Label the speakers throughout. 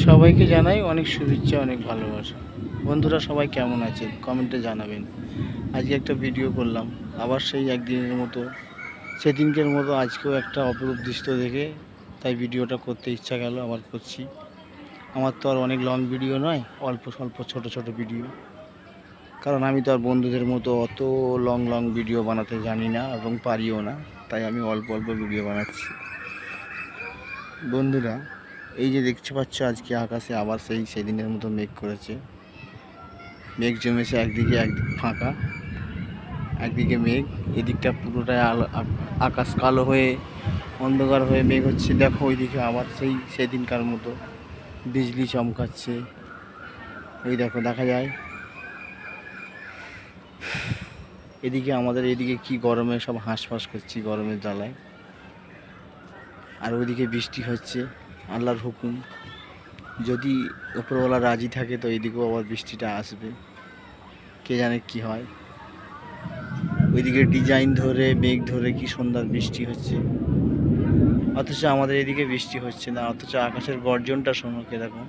Speaker 1: সবাইকে জানাই অনেক শুভেচ্ছা, অনেক ভালোবাসা। বন্ধুরা সবাই কেমন আছেন কমেন্টে জানাবেন। আজকে একটা ভিডিও করলাম, আবার সেই একদিনের মতো, সেদিনকের মতো আজকেও একটা অপরূপ দৃশ্য দেখে তাই ভিডিওটা করতে ইচ্ছা গেল, আবার করছি। আমার তো আর অনেক লং ভিডিও নয়, অল্প স্বল্প ছোট ছোট ভিডিও। কারণ আমি তো আর বন্ধুদের মতো অত লং লং ভিডিও বানাতে জানি না এবং পারিও না, তাই আমি অল্প অল্প ভিডিও বানাচ্ছি। বন্ধুরা, এই যে দেখতে পাচ্ছ আজকে আকাশে আবার সেদিনের মতো মেঘ করেছে। মেঘ জমেছে, একদিকে ফাঁকা, একদিকে মেঘ। এদিকটা পুরোটাই আকাশ কালো হয়ে অন্ধকার হয়ে মেঘ হচ্ছে। দেখো ওইদিকে আবার সেদিনকার মতো বিজলি চমকাচ্ছে। এই দেখো দেখা যায়। এদিকে আমাদের এদিকে কি গরমে সব হাঁসফাঁস করছি গরমের জ্বালায়। আর ওইদিকে বৃষ্টি হচ্ছে, আল্লাহর হুকুম। যদি উপরওয়ালা রাজি থাকে তো এদিকেও আবার বৃষ্টিটা আসবে, কে জানে কি হয়। ওইদিকে ডিজাইন ধরে মেঘ ধরে কি সুন্দর বৃষ্টি হচ্ছে, অথচ আমাদের এদিকে বৃষ্টি হচ্ছে না। অথচ আকাশের গর্জনটা শোনো কিরকম।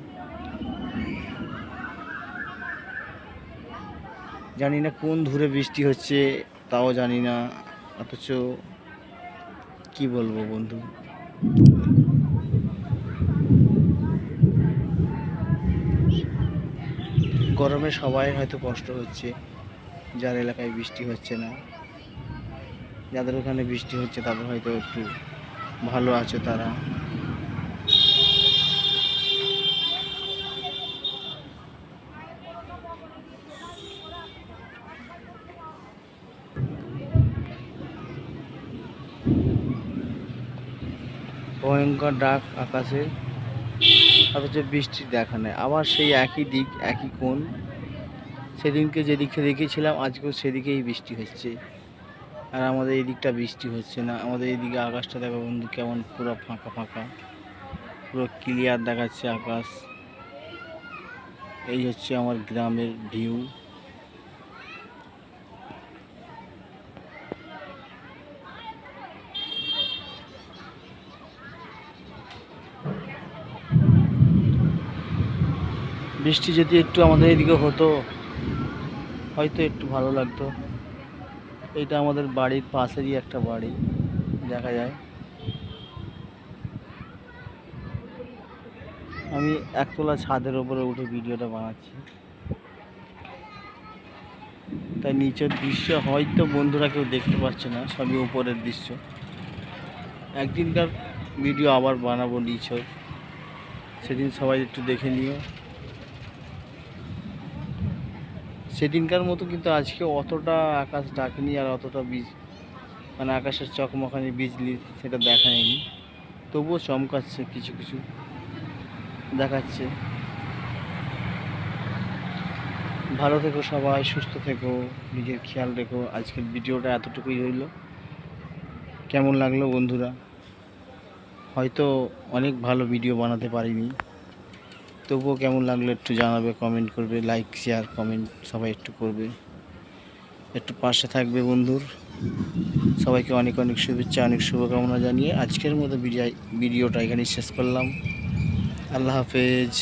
Speaker 1: জানি না কোন ধরে বৃষ্টি হচ্ছে, তাও জানি না। অথচ কি বলবো বন্ধু, গরমে সবাই হয়তো কষ্ট হচ্ছে, যার এলাকায় বৃষ্টি হচ্ছে না। যাদের ওখানে বৃষ্টি হচ্ছে তাদের হয়তো একটু ভালো আছে তারা। ভয়ঙ্কর ডাক আকাশে, অথচ বৃষ্টির দেখা নেই। আবার সেই একই দিক একই কোণ, সেদিনকে যেদিকে দেখেছিলাম আজকেও সেদিকেই বৃষ্টি হচ্ছে। আর আমাদের এই দিকটা বৃষ্টি হচ্ছে না। আমাদের এইদিকে আকাশটা দেখো বন্ধু, কেমন পুরো ফাঁকা ফাঁকা, পুরো ক্লিয়ার দেখাচ্ছে আকাশ। এই হচ্ছে আমার গ্রামের ভিউ। বৃষ্টি যদি একটু আমাদের এদিকে হতো হয়তো একটু ভালো লাগতো। এটা আমাদের বাড়ির পাশেরই একটা বাড়ি, দেখা যায়। আমি একতলা ছাদের উপরে উঠে ভিডিওটা বানাচ্ছি, তাই নিচের দৃশ্য হয়তো বন্ধুরা কেউ দেখতে পাচ্ছে না, সবই উপরের দৃশ্য। একদিনকার ভিডিও আবার বানাবো নিচের, সেদিন সবাই একটু দেখে নিও। সেদিনকার মতো কিন্তু আজকে অতটা আকাশ ডাকেনি, আর অতটা মানে আকাশের চকমকানি বিজলি সেটা দেখায়নি। তবুও চমকাচ্ছে, কিছু কিছু দেখাচ্ছে। ভালো থেকো সবাই, সুস্থ থেকো, নিজের খেয়াল রেখো। আজকের ভিডিওটা এতটুকুই রইল। কেমন লাগলো বন্ধুরা? হয়তো অনেক ভালো ভিডিও বানাতে পারিনি, তবুও কেমন লাগলো একটু জানাবে, কমেন্ট করবে, লাইক শেয়ার কমেন্ট সবাই একটু করবে, একটু পাশে থাকবে বন্ধুর। সবাইকে অনেক অনেক শুভেচ্ছা, অনেক শুভকামনা জানিয়ে আজকের মতো ভিডিওটা এখানেই শেষ করলাম। আল্লাহ হাফেজ।